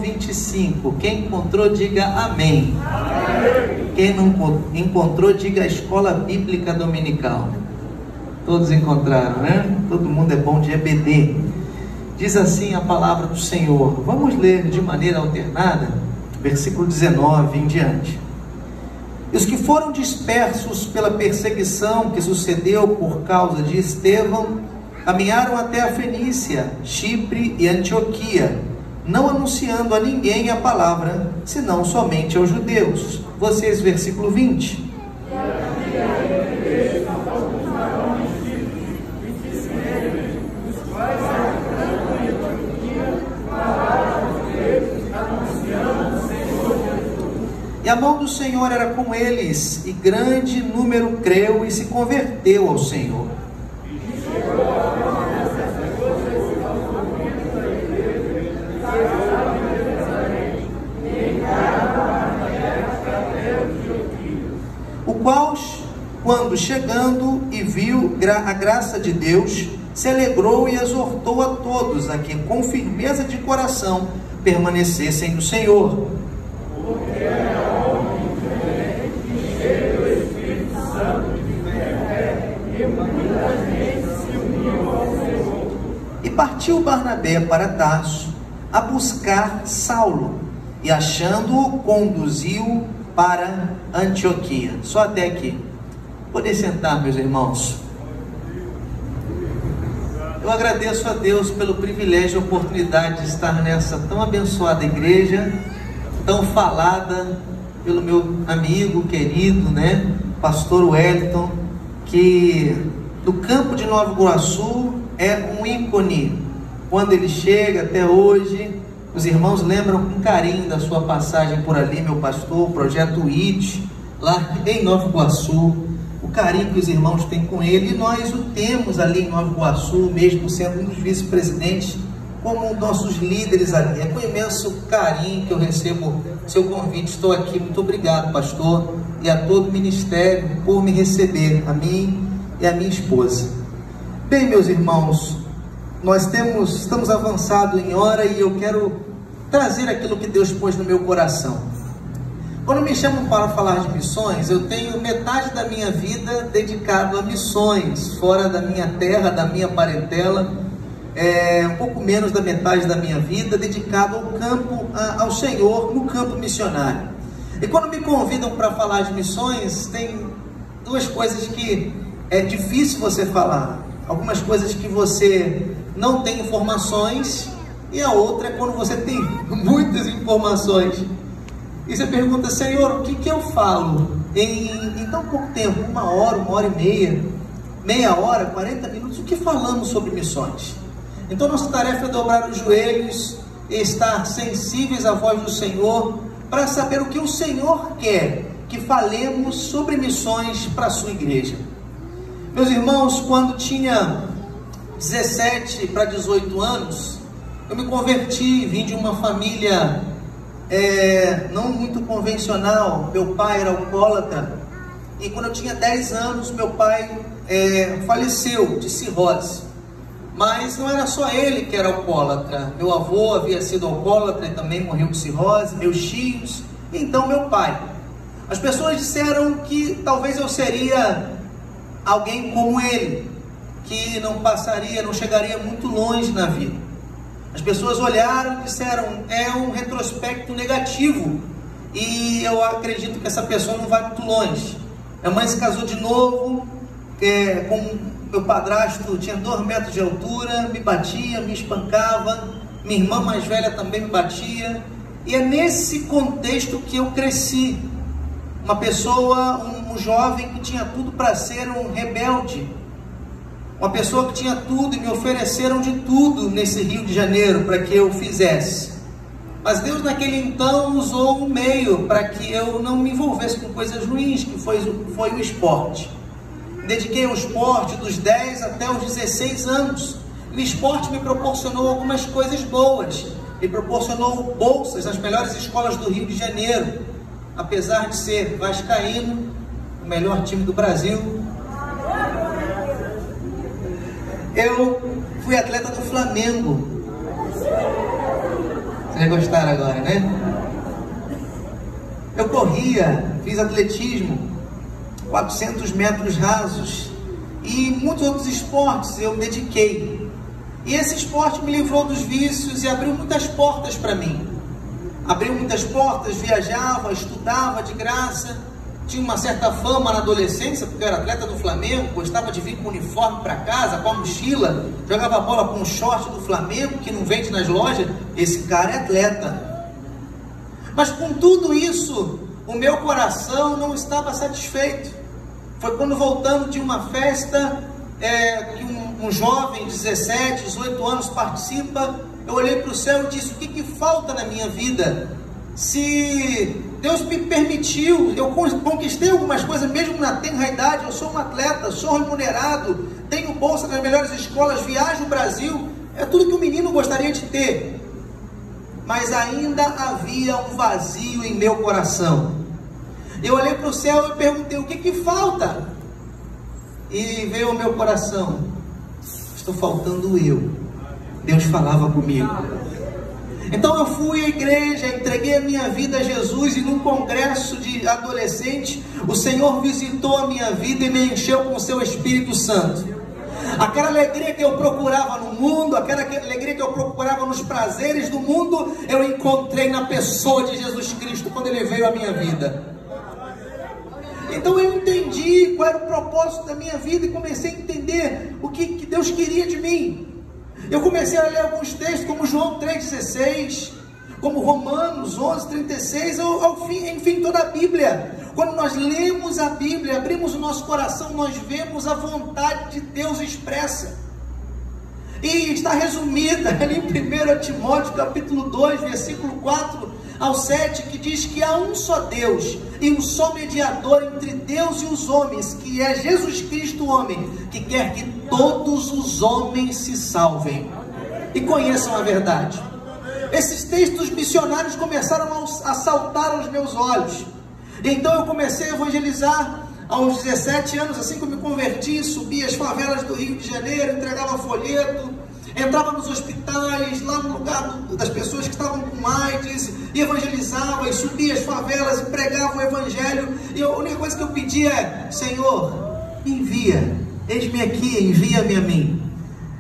25. Quem encontrou, diga amém. Amém. Quem não encontrou, diga Escola Bíblica Dominical. Todos encontraram, né? Todo mundo é bom de EBD. Diz assim a palavra do Senhor. Vamos ler de maneira alternada, versículo 19 em diante. E os que foram dispersos pela perseguição que sucedeu por causa de Estevão, caminharam até a Fenícia, Chipre e Antioquia, não anunciando a ninguém a palavra, senão somente aos judeus. Vocês, versículo 20. E a mão do Senhor era com eles, e grande número creu e se converteu ao Senhor. O qual, quando chegando e viu a graça de Deus, se alegrou e exortou a todos a que com firmeza de coração permanecessem no Senhor. E partiu Barnabé para Tarso a buscar Saulo, e achando-o, conduziu para Antioquia. Só até aqui. Podem sentar, meus irmãos. Eu agradeço a Deus pelo privilégio e oportunidade de estar nessa tão abençoada igreja, tão falada pelo meu amigo querido, né, pastor Wellington, que do campo de Nova Iguaçu é um ícone. Quando ele chega até hoje, os irmãos lembram com carinho da sua passagem por ali, meu pastor, o projeto IT, lá em Nova Iguaçu, o carinho que os irmãos têm com ele, e nós o temos ali em Nova Iguaçu, mesmo sendo um dos vice-presidentes, como nossos líderes ali. É com imenso carinho que eu recebo seu convite. Estou aqui, muito obrigado, pastor, e a todo o ministério por me receber, a mim e a minha esposa. Bem, meus irmãos, nós estamos avançados em hora, e eu quero trazer aquilo que Deus pôs no meu coração. Quando me chamam para falar de missões, eu tenho metade da minha vida dedicado a missões, fora da minha terra, da minha parentela, um pouco menos da metade da minha vida dedicado ao campo, ao Senhor, no campo missionário. E quando me convidam para falar de missões, tem duas coisas que é difícil você falar. Algumas coisas que você não tem informações, e a outra é quando você tem muitas informações. E você pergunta: Senhor, o que eu falo em tão pouco tempo? 1 hora, 1h30, meia hora, 40 minutos, o que falamos sobre missões? Então nossa tarefa é dobrar os joelhos e estar sensíveis à voz do Senhor, para saber o que o Senhor quer que falemos sobre missões para a sua igreja. Meus irmãos, quando tinha 17 para 18 anos, eu me converti, vim de uma família não muito convencional. Meu pai era alcoólatra, e quando eu tinha 10 anos, meu pai faleceu de cirrose. Mas não era só ele que era alcoólatra. Meu avô havia sido alcoólatra e também morreu de cirrose, meus tios, e então meu pai. As pessoas disseram que talvez eu seria alguém como ele, que não chegaria muito longe na vida. As pessoas olharam e disseram: é um retrospecto negativo, e eu acredito que essa pessoa não vai muito longe. Minha mãe se casou de novo, com meu padrasto, tinha 2 metros de altura, me batia, me espancava, minha irmã mais velha também me batia, e é nesse contexto que eu cresci. Uma pessoa, um jovem que tinha tudo para ser um rebelde, uma pessoa que tinha tudo, e me ofereceram de tudo nesse Rio de Janeiro para que eu fizesse. Mas Deus naquele então usou um meio para que eu não me envolvesse com coisas ruins, que foi o esporte. Dediquei ao esporte dos 10 até os 16 anos. O esporte me proporcionou algumas coisas boas, me proporcionou bolsas nas melhores escolas do Rio de Janeiro. Apesar de ser vascaíno, o melhor time do Brasil, eu fui atleta do Flamengo. Você Já gostaram agora, né? Eu corria, fiz atletismo, 400 metros rasos e muitos outros esportes eu me dediquei. E esse esporte me livrou dos vícios e abriu muitas portas para mim. Abriu muitas portas, viajava, estudava de graça. Tinha uma certa fama na adolescência, porque eu era atleta do Flamengo, gostava de vir com o uniforme para casa, com a mochila, jogava bola com o short do Flamengo, que não vende nas lojas. Esse cara é atleta. Mas com tudo isso, o meu coração não estava satisfeito. Foi quando, voltando de uma festa, que um jovem de 17, 18 anos participa, eu olhei para o céu e disse: o que falta na minha vida? Se Deus me permitiu, eu conquistei algumas coisas, mesmo na tenra idade, eu sou um atleta, sou remunerado, tenho bolsa nas melhores escolas, viajo o Brasil, é tudo que um menino gostaria de ter. Mas ainda havia um vazio em meu coração. Eu olhei para o céu e perguntei: o que falta? E veio ao meu coração: estou faltando eu. Deus falava comigo. Então eu fui à igreja, entreguei a minha vida a Jesus, e num congresso de adolescentes, o Senhor visitou a minha vida e me encheu com o seu Espírito Santo. Aquela alegria que eu procurava no mundo, aquela alegria que eu procurava nos prazeres do mundo, eu encontrei na pessoa de Jesus Cristo quando Ele veio à minha vida. Então eu entendi qual era o propósito da minha vida e comecei a entender o que Deus queria de mim. Eu comecei a ler alguns textos, como João 3,16, como Romanos 11,36, enfim, toda a Bíblia. Quando nós lemos a Bíblia, abrimos o nosso coração, nós vemos a vontade de Deus expressa. E está resumida ali em 1 Timóteo capítulo 2, versículo 4 ao 7, que diz que há um só Deus e um só mediador entre Deus e os homens, que é Jesus Cristo, homem, que quer que todos os homens se salvem e conheçam a verdade. Esses textos missionários começaram a saltar aos meus olhos. Então eu comecei a evangelizar aos 17 anos, assim que eu me converti, subia as favelas do Rio de Janeiro, entregava folheto, entrava nos hospitais, lá no lugar das pessoas que estavam com AIDS, e evangelizava, e subia as favelas e pregava o evangelho. E a única coisa que eu pedia é: Senhor, me envia, eis-me aqui, envia-me a mim.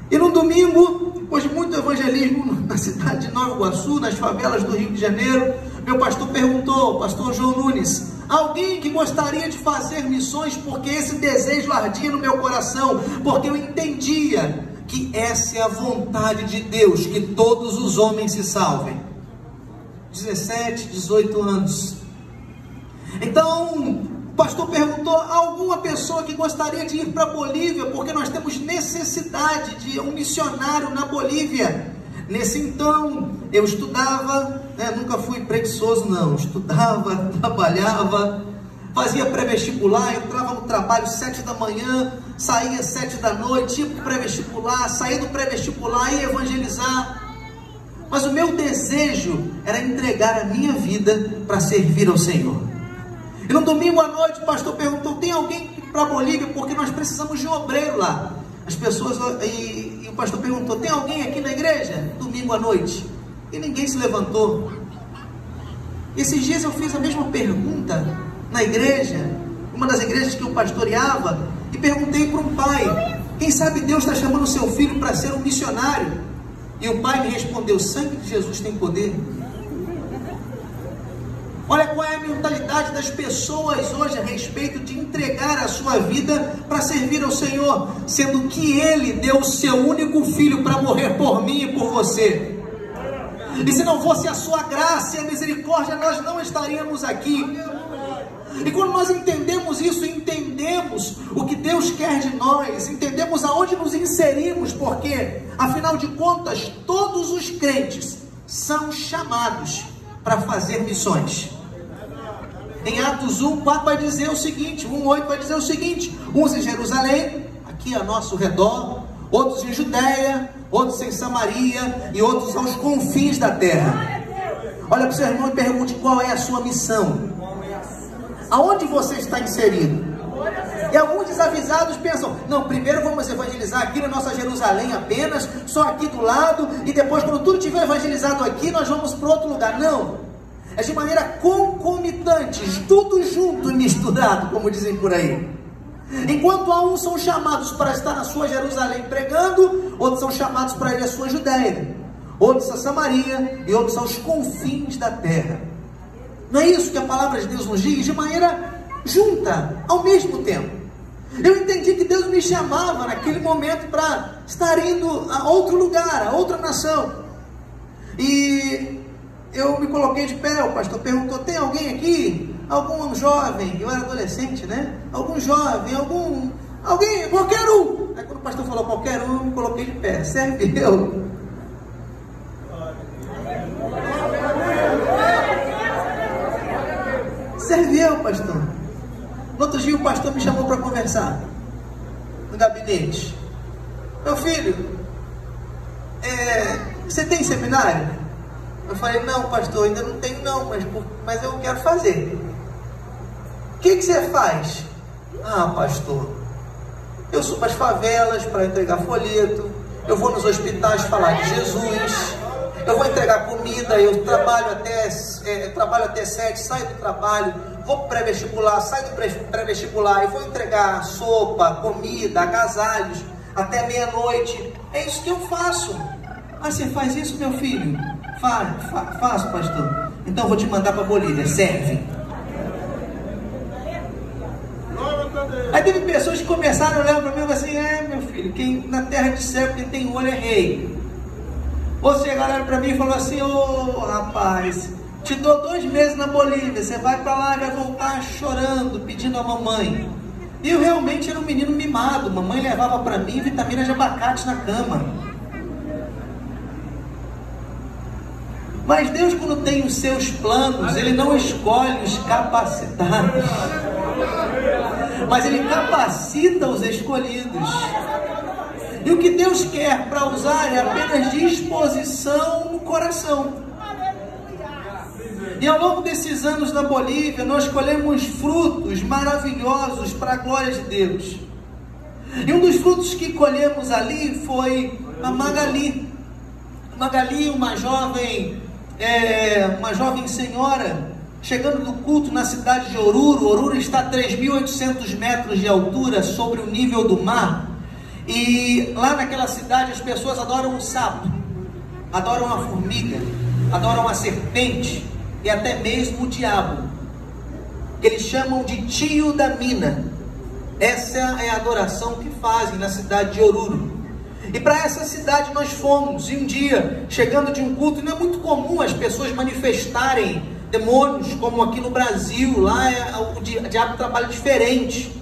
E no domingo, depois de muito evangelismo na cidade de Nova Iguaçu, nas favelas do Rio de Janeiro, meu pastor perguntou, pastor João Nunes: alguém que gostaria de fazer missões? Porque esse desejo ardia no meu coração, porque eu entendia que essa é a vontade de Deus, que todos os homens se salvem. 17, 18 anos. Então, o pastor perguntou: alguma pessoa que gostaria de ir para a Bolívia, porque nós temos necessidade de um missionário na Bolívia. Nesse então, eu estudava, nunca fui preguiçoso não, estudava, trabalhava, fazia pré-vestibular, entrava no trabalho 7 da manhã, saía 7 da noite, ia para o pré-vestibular, saía do pré-vestibular, ia evangelizar. Mas o meu desejo era entregar a minha vida para servir ao Senhor. E no domingo à noite o pastor perguntou: tem alguém para a Bolívia? Porque nós precisamos de um obreiro lá. As pessoas, e o pastor perguntou: tem alguém aqui na igreja? Domingo à noite. E ninguém se levantou. Esses dias eu fiz a mesma pergunta na igreja, uma das igrejas que eu pastoreava, e perguntei para um pai: quem sabe Deus está chamando o seu filho para ser um missionário? E o pai me respondeu: o sangue de Jesus tem poder. Olha qual é a mentalidade das pessoas hoje a respeito de entregar a sua vida para servir ao Senhor, sendo que Ele deu o seu único filho para morrer por mim e por você. E se não fosse a sua graça e a misericórdia, nós não estaríamos aqui. E quando nós entendemos isso, entendemos o que Deus quer de nós, entendemos aonde nos inserimos, porque, afinal de contas, todos os crentes são chamados para fazer missões. Em Atos 1:4 vai dizer o seguinte, 1:8 vai dizer o seguinte: uns em Jerusalém, aqui a nosso redor, outros em Judeia, outros em Samaria e outros aos confins da terra. Olha para o seu irmão e pergunte: qual é a sua missão? Aonde você está inserido? E alguns desavisados pensam, não, primeiro vamos evangelizar aqui na nossa Jerusalém apenas, só aqui do lado, e depois quando tudo tiver evangelizado aqui, nós vamos para outro lugar. Não, é de maneira concomitante, tudo junto e misturado, como dizem por aí. Enquanto há uns são chamados para estar na sua Jerusalém pregando, outros são chamados para ir à sua Judéia, outros a Samaria, e outros aos confins da terra. Não é isso que a palavra de Deus nos diz? De maneira junta, ao mesmo tempo. Eu entendi que Deus me chamava naquele momento para estar indo a outro lugar, a outra nação. E eu me coloquei de pé, o pastor perguntou, tem alguém aqui? Algum jovem? Eu era adolescente, né? Algum jovem, alguém, qualquer um. Aí quando o pastor falou qualquer um, eu me coloquei de pé. Serve eu. Serve eu, pastor. No outro dia o pastor me chamou para conversar no gabinete. Meu filho, você tem seminário? Eu falei, não, pastor, ainda não tenho não, mas eu quero fazer. O que você faz? Ah, pastor, eu subo as favelas para entregar folheto, eu vou nos hospitais falar de Jesus, eu vou entregar comida, eu trabalho até 7, saio do trabalho, vou para o pré-vestibular, saio do pré-vestibular e vou entregar sopa, comida, agasalhos até meia-noite. É isso que eu faço. Ah, você faz isso, meu filho? Faço, pastor. Então vou te mandar para Bolívia, serve. Aí teve pessoas que começaram a olhar para mim e falaram assim, meu filho, quem na terra de céu, quem tem olho é rei. Você olharam para mim e falou assim, rapaz, te dou 2 meses na Bolívia, você vai para lá e vai voltar chorando, pedindo a mamãe. E eu realmente era um menino mimado, mamãe levava para mim vitamina de abacate na cama. Mas Deus, quando tem os seus planos, Ele não escolhe os capacitados, mas Ele capacita os escolhidos. E o que Deus quer para usar é apenas disposição no coração. E ao longo desses anos na Bolívia, nós colhemos frutos maravilhosos para a glória de Deus. E um dos frutos que colhemos ali foi a Magali. Magali, uma jovem senhora, chegando do culto na cidade de Oruro. Oruro está a 3.800 metros de altura sobre o nível do mar. E lá naquela cidade as pessoas adoram o sapo, adoram a formiga, adoram a serpente e até mesmo o diabo. Eles chamam de tio da mina. Essa é a adoração que fazem na cidade de Oruro. E para essa cidade nós fomos, e um dia, chegando de um culto, não é muito comum as pessoas manifestarem demônios, como aqui no Brasil. Lá o diabo trabalha diferente.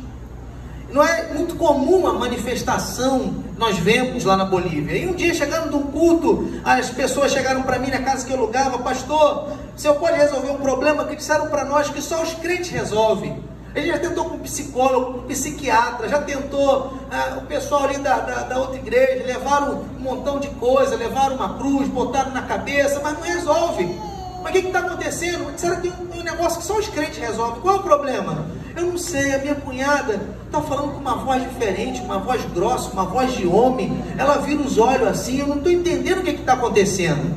Não é muito comum a manifestação que nós vemos lá na Bolívia. E um dia, chegando de um culto, as pessoas chegaram para mim na casa que eu alugava, pastor, o senhor pode resolver um problema que disseram para nós que só os crentes resolvem. A gente já tentou com psicólogo, com psiquiatra, já tentou o pessoal ali da outra igreja, levaram um montão de coisa, levaram uma cruz, botaram na cabeça, mas não resolve. Mas o que está acontecendo? Disseram que tem um negócio que só os crentes resolvem. Qual é o problema? Eu não sei, a minha cunhada está falando com uma voz diferente, uma voz grossa, uma voz de homem, ela vira os olhos assim, eu não estou entendendo o que está acontecendo.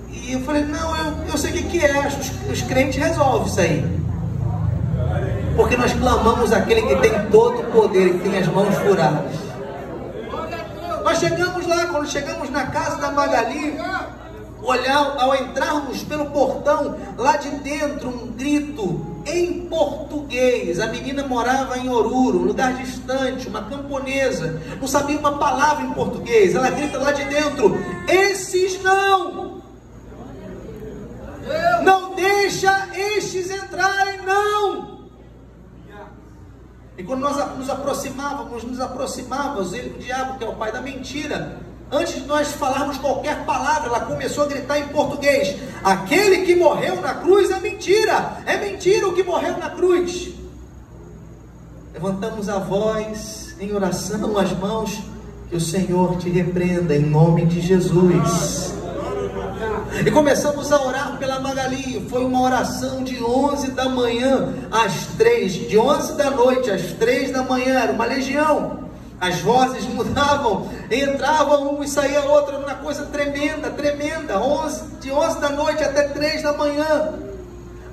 E eu falei, não, eu sei o que é, os crentes resolvem isso aí. Porque nós clamamos aquele que tem todo o poder e que tem as mãos furadas. Nós chegamos lá, quando chegamos na casa da Magali, ao entrarmos pelo portão, lá de dentro, um grito em português. A menina morava em Oruro, um lugar distante, uma camponesa, não sabia uma palavra em português. Ela grita lá de dentro, esses não deixa estes entrarem, não. E quando nós nos aproximávamos, o diabo, que é o pai da mentira, antes de nós falarmos qualquer palavra, ela começou a gritar em português, aquele que morreu na cruz é mentira o que morreu na cruz. Levantamos a voz em oração, as mãos, que o Senhor te repreenda em nome de Jesus. E começamos a orar pela Magali. Foi uma oração de 11 da manhã às 3, de 11 da noite às 3 da manhã, era uma legião. As vozes mudavam, entrava um e saía outro, uma coisa tremenda, tremenda, de 11 da noite até 3 da manhã.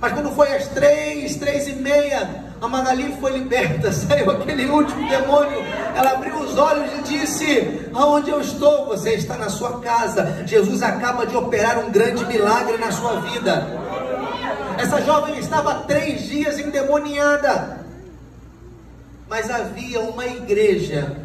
Mas quando foi às 3h30, a Magali foi liberta, saiu aquele último demônio. Ela abriu os olhos e disse: aonde eu estou? Você está na sua casa. Jesus acaba de operar um grande milagre na sua vida. Essa jovem estava há 3 dias endemoniada, mas havia uma igreja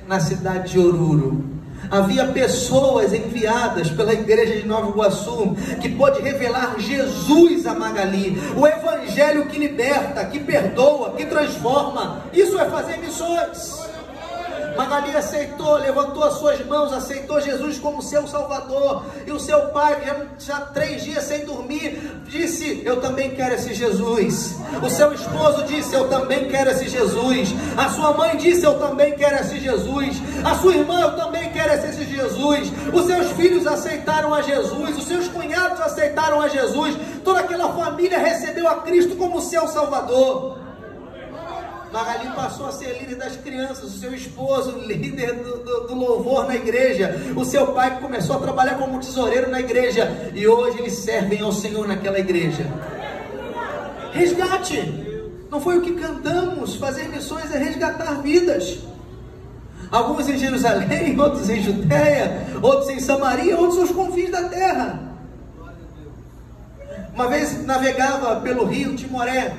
na cidade de Oruro. Havia pessoas enviadas pela igreja de Nova Iguaçu, que pôde revelar Jesus a Magali, o evangelho que liberta, que perdoa, que transforma. Isso é fazer missões. Magali aceitou, levantou as suas mãos, aceitou Jesus como seu Salvador. E o seu pai, já 3 dias sem dormir, disse: eu também quero esse Jesus. O seu esposo disse: eu também quero esse Jesus. A sua mãe disse: eu também quero esse Jesus. A sua irmã: eu também quero esse Jesus. Os seus filhos aceitaram a Jesus. Os seus cunhados aceitaram a Jesus. Toda aquela família recebeu a Cristo como seu Salvador. Magali passou a ser líder das crianças, o seu esposo líder do louvor na igreja, o seu pai começou a trabalhar como tesoureiro na igreja, e hoje eles servem ao Senhor naquela igreja. Resgate, não foi o que cantamos. Fazer missões é resgatar vidas. Alguns em Jerusalém, outros em Judeia, outros em Samaria, outros aos confins da terra. Uma vez navegava pelo rio Timoré.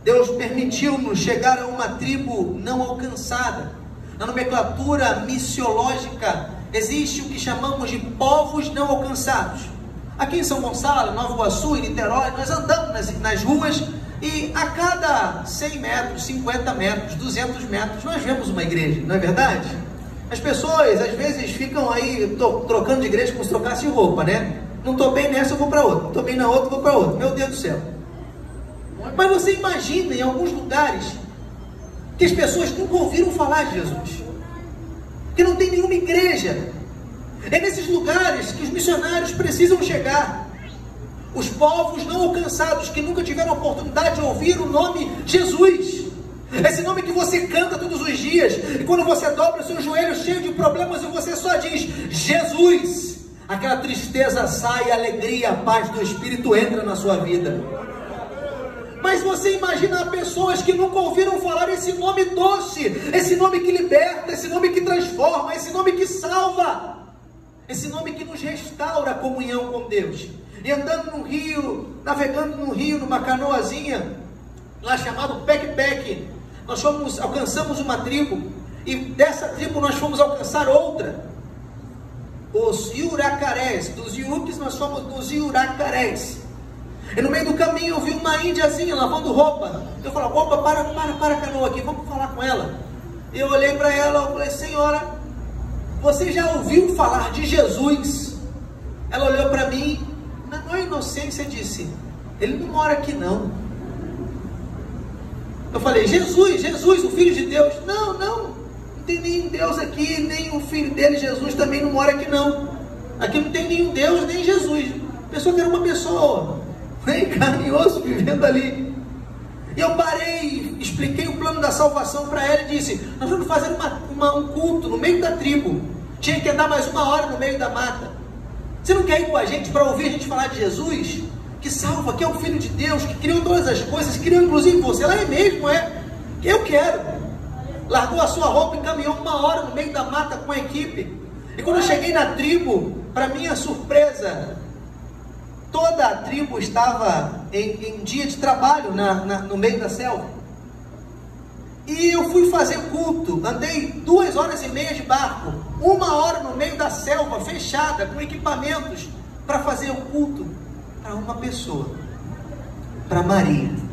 Deus permitiu-nos chegar a uma tribo não alcançada. Na nomenclatura missiológica, existe o que chamamos de povos não alcançados. Aqui em São Gonçalo, Nova Iguaçu e Niterói, nós andamos nas ruas e a cada 100 metros, 50 metros, 200 metros, nós vemos uma igreja, não é verdade? As pessoas, às vezes, ficam aí trocando de igreja como se trocasse de roupa, né? Não estou bem nessa, eu vou para outra. Não estou bem na outra, eu vou para outra. Meu Deus do céu. Mas você imagina em alguns lugares que as pessoas nunca ouviram falar de Jesus, que não tem nenhuma igreja. É nesses lugares que os missionários precisam chegar. Os povos não alcançados, que nunca tiveram a oportunidade de ouvir o nome Jesus. Esse nome que você canta todos os dias, e quando você dobra os seus joelhos cheios de problemas e você só diz Jesus, aquela tristeza sai, a alegria, a paz do Espírito entra na sua vida. Mas você imagina pessoas que nunca ouviram falar esse nome doce, esse nome que liberta, esse nome que transforma, esse nome que salva, esse nome que nos restaura a comunhão com Deus. E andando no rio, navegando no rio, numa canoazinha, lá chamado Pec-Pec, nós alcançamos uma tribo, e dessa tribo nós fomos alcançar outra, os Iuracarés. Dos Iupes nós fomos nos Iuracarés. E no meio do caminho eu vi uma índiazinha lavando roupa. Eu falei: opa, para a canoa aqui, vamos falar com ela. E eu olhei para ela e falei: senhora, você já ouviu falar de Jesus? Ela olhou para mim, na maior inocência, disse: ele não mora aqui não. Eu falei: Jesus, o Filho de Deus. Não tem nenhum Deus aqui, nem o Filho dele, Jesus, também não mora aqui não. Aqui não tem nenhum Deus, nem Jesus. Pensou que era uma pessoa, nem carne e osso, vivendo ali. E eu parei, expliquei o plano da salvação para ela e disse: nós vamos fazer um culto no meio da tribo. Tinha que andar mais 1 hora no meio da mata. Você não quer ir com a gente para ouvir a gente falar de Jesus? Que salva, que é o Filho de Deus, que criou todas as coisas, criou inclusive você. Ela é mesmo, eu quero. Largou a sua roupa e caminhou 1 hora no meio da mata com a equipe. E quando eu cheguei na tribo, para minha surpresa, toda a tribo estava em dia de trabalho no meio da selva. E eu fui fazer culto, andei 2h30 de barco, 1 hora no meio da selva, fechada, com equipamentos, para fazer o culto para uma pessoa, para Maria.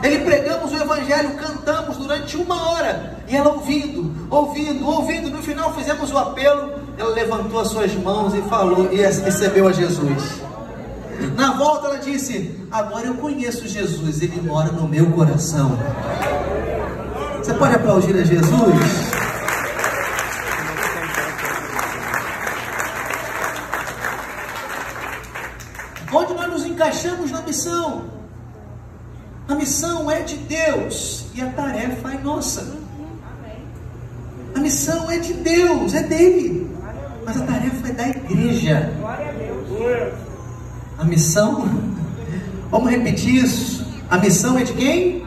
Ele pregamos o evangelho, cantamos durante 1 hora, e ela ouvindo, no final fizemos o apelo, ela levantou as suas mãos e falou, e recebeu a Jesus. Na volta ela disse: agora eu conheço Jesus, ele mora no meu coração. Você pode aplaudir a Jesus? onde nós nos encaixamos na missão. A missão é de Deus e a tarefa é nossa. A missão é de Deus, é dele, mas a tarefa é da igreja. A missão, vamos repetir isso, a missão é de quem?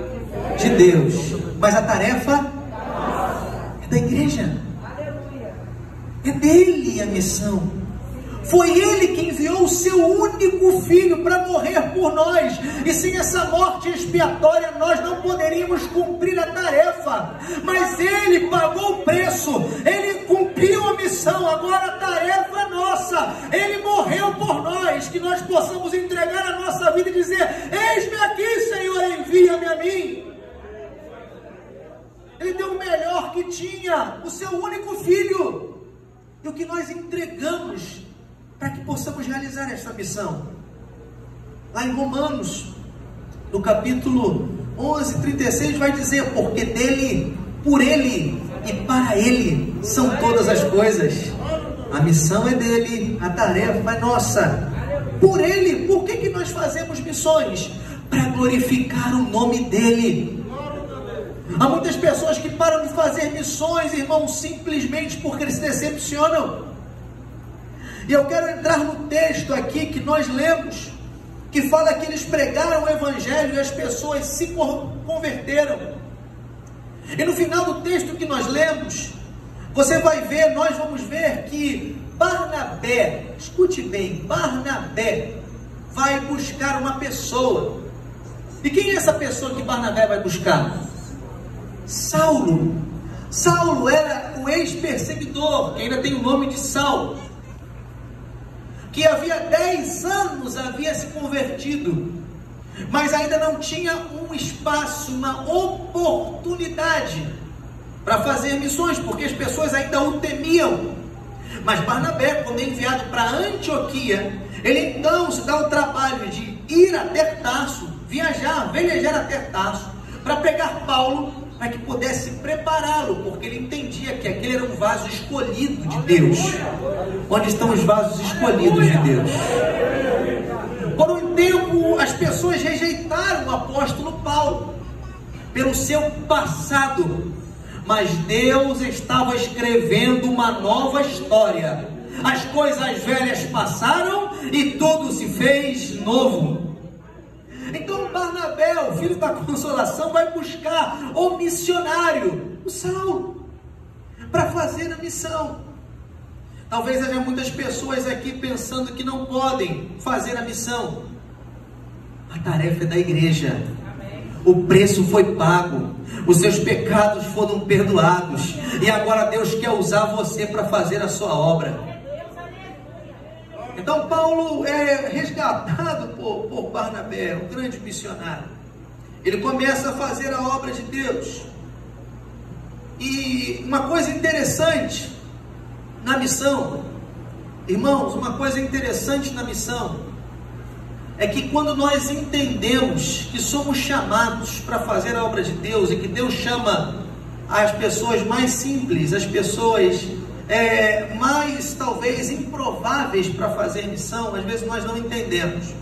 De Deus, mas a tarefa é da igreja. É dele a missão. Foi ele que enviou o seu único filho para morrer por nós. E sem essa morte expiatória nós não poderíamos cumprir a tarefa. Mas ele pagou o preço. Ele cumpriu a missão. Agora a tarefa é nossa. Ele morreu por nós. Que nós possamos entregar a nossa vida e dizer: eis-me aqui, Senhor, envia-me a mim. Ele deu o melhor que tinha, o seu único filho. E o que nós entregamos para que possamos realizar esta missão. Lá em Romanos, no capítulo 11, 36, vai dizer: porque dele, por ele e para ele são todas as coisas. A missão é dele, a tarefa é nossa. Por ele, por que nós fazemos missões? Para glorificar o nome dele. Há muitas pessoas que param de fazer missões, irmãos, simplesmente porque se decepcionam. E eu quero entrar no texto aqui que nós lemos, que fala que eles pregaram o evangelho e as pessoas se converteram. E no final do texto que nós lemos, você vai ver, nós vamos ver que Barnabé, escute bem, Barnabé vai buscar uma pessoa. E quem é essa pessoa que Barnabé vai buscar? Saulo. Saulo era o ex-perseguidor, que ainda tem o nome de Saulo, que havia 10 anos havia se convertido, mas ainda não tinha um espaço, uma oportunidade para fazer missões, porque as pessoas ainda o temiam. Mas Barnabé, quando é enviado para Antioquia, ele então se dá o trabalho de ir até Tarso, viajar, velejar até Tarso, para pegar Paulo, para que pudesse prepará-lo, porque ele entendia que aquele era um vaso escolhido de Deus. Onde estão os vasos escolhidos de Deus? Por um tempo, as pessoas rejeitaram o apóstolo Paulo, pelo seu passado, mas Deus estava escrevendo uma nova história. As coisas velhas passaram e tudo se fez novo. Então Barnabé, o filho da consolação, vai buscar o missionário, o Saulo, para fazer a missão. Talvez haja muitas pessoas aqui pensando que não podem fazer a missão. A tarefa é da igreja. O preço foi pago, os seus pecados foram perdoados, e agora Deus quer usar você para fazer a sua obra. Então Paulo é resgatado por Barnabé, um grande missionário. Ele começa a fazer a obra de Deus. E uma coisa interessante na missão, irmãos, uma coisa interessante na missão, é que quando nós entendemos que somos chamados para fazer a obra de Deus, e que Deus chama as pessoas mais simples, as pessoas mais talvez improváveis para fazer missão, às vezes nós não entendemos.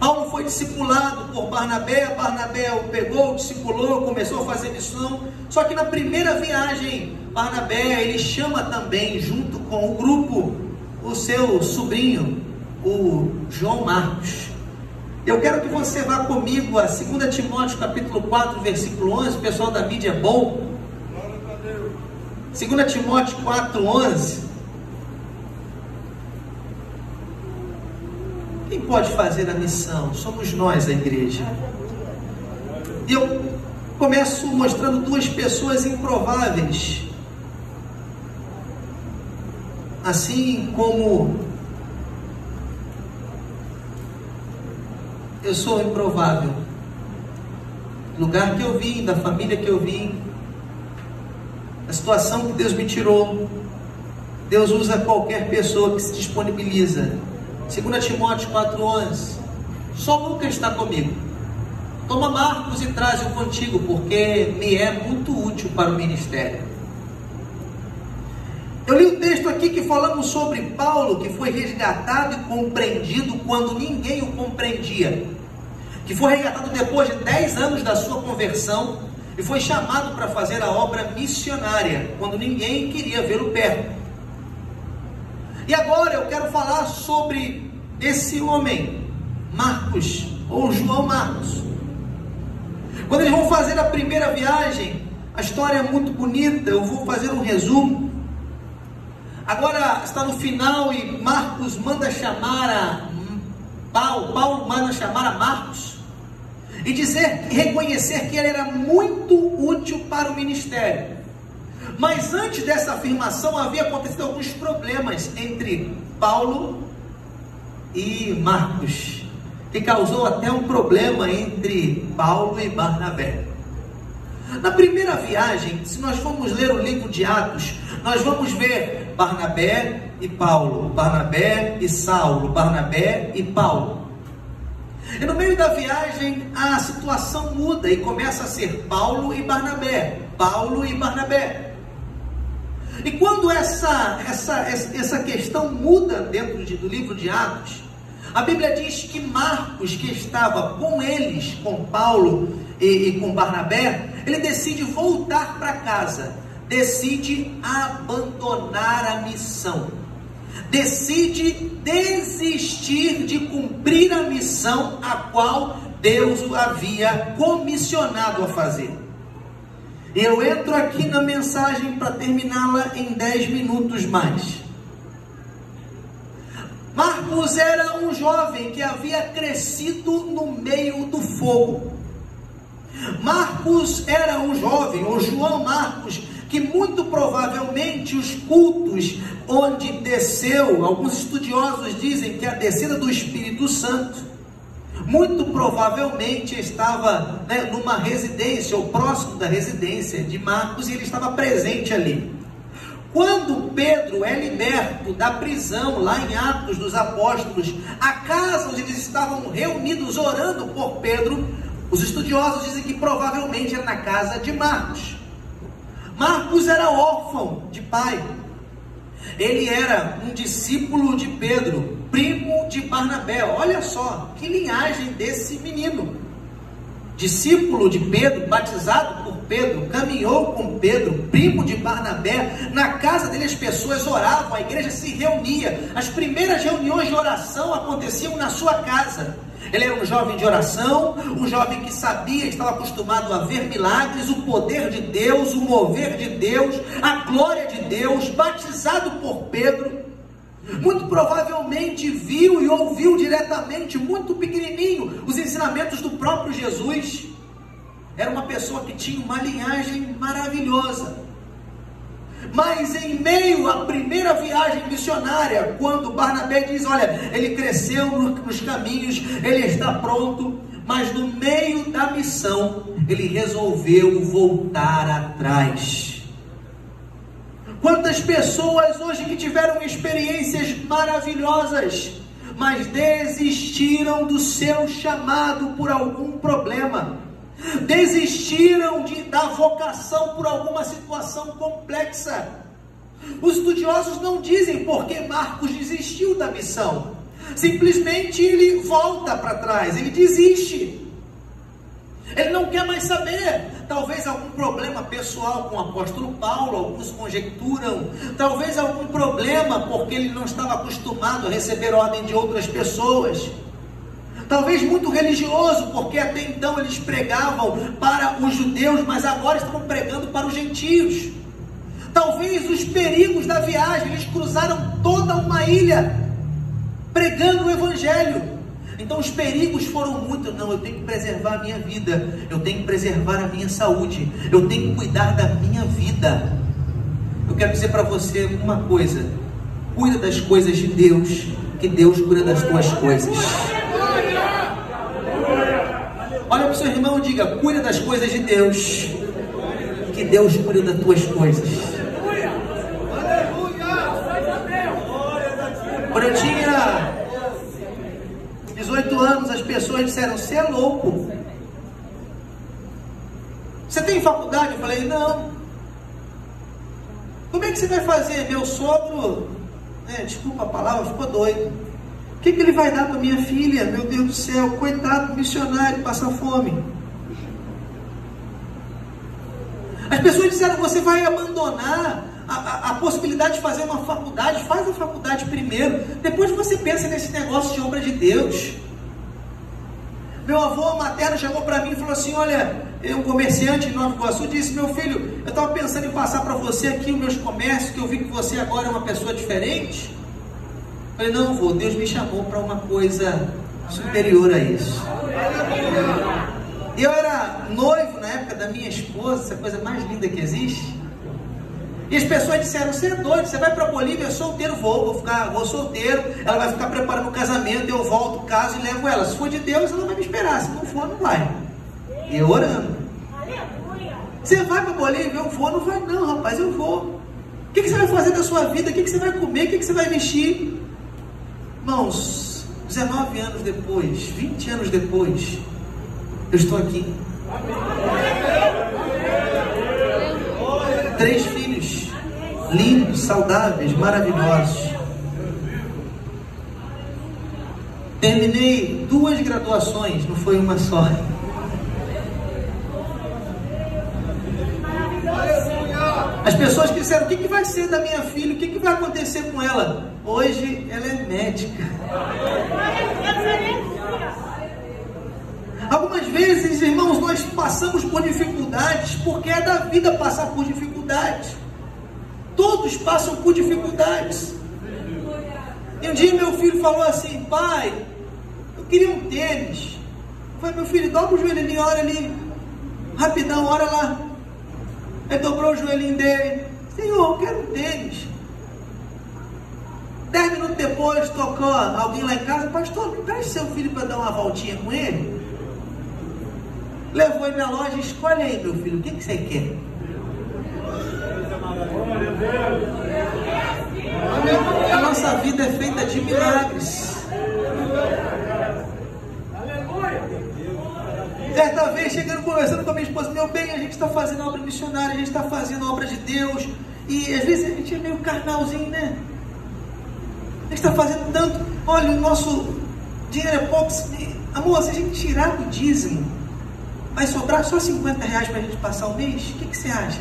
Paulo foi discipulado por Barnabé, Barnabé o pegou, discipulou, começou a fazer missão. Só que na primeira viagem, Barnabé, ele chama também, junto com o grupo, o seu sobrinho, o João Marcos. Eu quero que você vá comigo a 2 Timóteo capítulo 4, versículo 11, o pessoal da mídia é bom. 2 Timóteo 4, 11. Quem pode fazer a missão? Somos nós, a igreja. E eu começo mostrando duas pessoas improváveis. Assim como eu sou improvável. Do lugar que eu vim, da família que eu vim, a situação que Deus me tirou, Deus usa qualquer pessoa que se disponibiliza. 2 Timóteo 4,11. Só Lucas está comigo. Toma Marcos e traze-o contigo, porque me é muito útil para o ministério. Eu li o texto aqui que falamos sobre Paulo, que foi resgatado e compreendido quando ninguém o compreendia, que foi resgatado depois de 10 anos da sua conversão e foi chamado para fazer a obra missionária, quando ninguém queria vê-lo perto. E agora eu quero falar sobre esse homem, Marcos, ou João Marcos. Quando eles vão fazer a primeira viagem, a história é muito bonita, eu vou fazer um resumo. Agora está no final e Marcos manda chamar a Paulo manda chamar a Marcos e reconhecer que ele era muito útil para o ministério. Mas antes dessa afirmação havia acontecido alguns problemas entre Paulo e Marcos, que causou até um problema entre Paulo e Barnabé. Na primeira viagem, se nós formos ler o livro de Atos, nós vamos ver Barnabé e Paulo, Barnabé e Saulo, Barnabé e Paulo. E no meio da viagem a situação muda e começa a ser Paulo e Barnabé, Paulo e Barnabé. E quando essa questão muda dentro do livro de Atos, a Bíblia diz que Marcos, que estava com eles, com Paulo e com Barnabé, ele decide voltar para casa, decide abandonar a missão, decide desistir de cumprir a missão a qual Deus o havia comissionado a fazer. Eu entro aqui na mensagem para terminá-la em 10 minutos mais. Marcos era um jovem que havia crescido no meio do fogo. Marcos era um jovem, ou João Marcos, que muito provavelmente os cultos onde desceu, alguns estudiosos dizem que a descida do Espírito Santo, muito provavelmente estava numa residência, ou próximo da residência de Marcos, e ele estava presente ali. Quando Pedro é liberto da prisão, lá em Atos dos Apóstolos, a casa onde eles estavam reunidos orando por Pedro, os estudiosos dizem que provavelmente era na casa de Marcos. Marcos era órfão de pai. Ele era um discípulo de Pedro, primo de Barnabé. Olha só, que linhagem desse menino. Discípulo de Pedro, batizado por Pedro, caminhou com Pedro, primo de Barnabé. Na casa dele as pessoas oravam, a igreja se reunia. As primeiras reuniões de oração aconteciam na sua casa. Ele era um jovem de oração, um jovem que sabia, estava acostumado a ver milagres, o poder de Deus, o mover de Deus, a glória de Deus, batizado por Pedro. Muito provavelmente viu e ouviu diretamente, muito pequenininho, os ensinamentos do próprio Jesus. Era uma pessoa que tinha uma linhagem maravilhosa. Mas em meio à primeira viagem missionária, quando Barnabé diz, olha, ele cresceu nos caminhos, ele está pronto, mas no meio da missão, ele resolveu voltar atrás. Quantas pessoas hoje que tiveram experiências maravilhosas, mas desistiram do seu chamado por algum problema, desistiram da vocação por alguma situação complexa. Os estudiosos não dizem por que Marcos desistiu da missão, simplesmente ele volta para trás, ele desiste, ele não quer mais saber. Talvez algum problema pessoal com o apóstolo Paulo, alguns conjecturam, talvez algum problema porque ele não estava acostumado a receber ordem de outras pessoas, talvez muito religioso, porque até então eles pregavam para os judeus, mas agora estavam pregando para os gentios. Talvez os perigos da viagem, eles cruzaram toda uma ilha pregando o evangelho. Então os perigos foram muitos. Não, eu tenho que preservar a minha vida, eu tenho que preservar a minha saúde, eu tenho que cuidar da minha vida. Eu quero dizer para você uma coisa: cuida das coisas de Deus, que Deus cuida das tuas coisas. Olha para o seu irmão e diga, cuida das coisas de Deus, que Deus cuida das tuas coisas. Quando eu tinha 18 anos, as pessoas disseram, você é louco, você tem faculdade? Eu falei, não. Como é que você vai fazer? Meu sogro, desculpa a palavra, ficou doido. O que ele vai dar para minha filha? Meu Deus do céu, coitado, missionário, passa fome. As pessoas disseram, você vai abandonar a possibilidade de fazer uma faculdade. Faz a faculdade primeiro, depois você pensa nesse negócio de obra de Deus. Meu avô materno chegou para mim e falou assim, olha, um comerciante em Nova Iguaçu disse, meu filho, eu estava pensando em passar para você aqui os meus comércios, que eu vi que você agora é uma pessoa diferente. Eu falei, não, vô, Deus me chamou para uma coisa superior a isso. Eu era noivo na época da minha esposa, essa coisa mais linda que existe. E as pessoas disseram, você é doido, você vai para a Bolívia, solteiro, vou solteiro, ela vai ficar preparando o casamento, eu volto, caso e levo ela. Se for de Deus, ela vai me esperar, se não for, não vai. E eu orando. Você vai para a Bolívia? Eu vou, não vai não, rapaz, eu vou. O que você vai fazer da sua vida? O que você vai comer? O que você vai vestir? Irmãos, 19 anos depois, 20 anos depois, eu estou aqui. 3 filhos, lindos, saudáveis, maravilhosos. Terminei 2 graduações, não foi uma só. As pessoas que disseram, o que vai ser da minha filha? O que vai acontecer com ela? Hoje ela é médica. Algumas vezes, irmãos, nós passamos por dificuldades, porque é da vida passar por dificuldades. Todos passam por dificuldades. E um dia meu filho falou assim, pai, eu queria um tênis. Eu falei, meu filho, dobra o joelhinho, ora ali, rapidão, ora lá. Ele dobrou o joelhinho dele, Senhor, eu quero um tênis. 10 minutos depois, tocou alguém lá em casa, pastor, me preste seu filho para dar uma voltinha com ele. Levou ele na loja, escolhe aí, meu filho, o que você quer? A nossa vida é feita de milagres. Certa vez, chegando, conversando com a minha esposa, meu bem, a gente está fazendo obra missionária, a gente está fazendo obra de Deus, e às vezes a gente é meio carnalzinho, né? A gente está fazendo tanto, olha, o nosso dinheiro é pouco, amor, se a gente tirar do dízimo, vai sobrar só 50 reais para a gente passar o mês? O que você acha?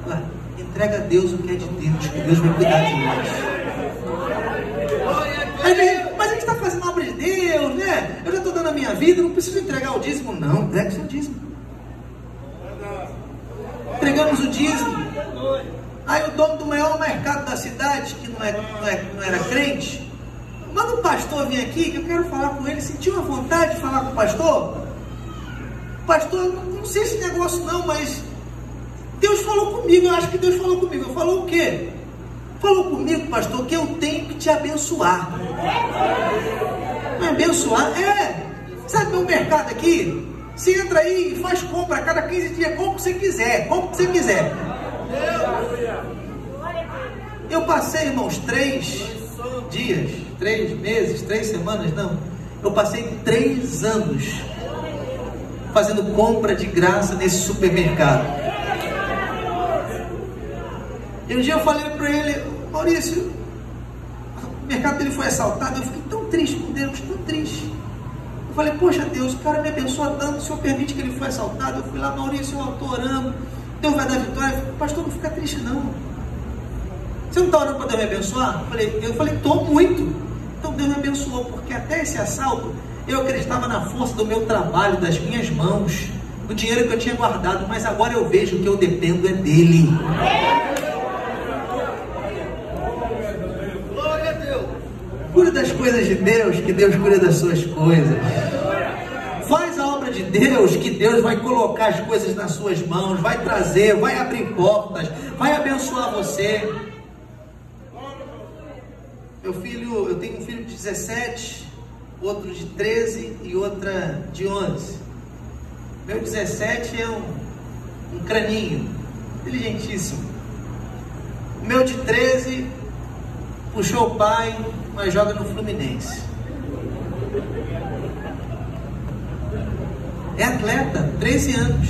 Olha lá, entrega a Deus o que é de Deus, que Deus vai cuidar de nós. Mas a gente está fazendo a obra de Deus, né? Eu já estou dando a minha vida, não preciso entregar o dízimo. Não, entrega o seu dízimo. Entregamos o dízimo. Aí o dono do maior mercado da cidade, que não era crente, manda o pastor vir aqui, que eu quero falar com ele. Sentiu uma vontade de falar com o pastor? Pastor, eu não sei esse negócio não, mas Deus falou comigo, eu acho que Deus falou comigo. Falou o quê? Falou comigo, pastor, que eu tenho que te abençoar. Me abençoar? Sabe meu mercado aqui? Você entra aí e faz compra a cada 15 dias, compra o que você quiser, compra o que você quiser. Eu passei, irmãos, 3 dias, 3 meses, 3 semanas, não. Eu passei 3 anos fazendo compra de graça nesse supermercado. E um dia eu falei para ele, Maurício, o mercado dele foi assaltado, eu fiquei tão triste com Deus, tão triste. Eu falei, poxa Deus, o cara me abençoa tanto, o Senhor permite que ele foi assaltado. Eu fui lá, Maurício, eu estou orando, Deus vai dar vitória. Eu falei, pastor, não fica triste não. Você não está orando para Deus me abençoar? Eu falei, estou muito. Então Deus me abençoou, porque até esse assalto, eu acreditava na força do meu trabalho, das minhas mãos, do dinheiro que eu tinha guardado, mas agora eu vejo que eu dependo é dele. Cuide das coisas de Deus, que Deus cuida das suas coisas. Faz a obra de Deus, que Deus vai colocar as coisas nas suas mãos, vai trazer, vai abrir portas, vai abençoar você. Meu filho, eu tenho um filho de 17, outro de 13 e outra de 11. Meu 17 é um craninho, inteligentíssimo. O meu de 13 puxou o pai, mas joga no Fluminense. É atleta, 13 anos.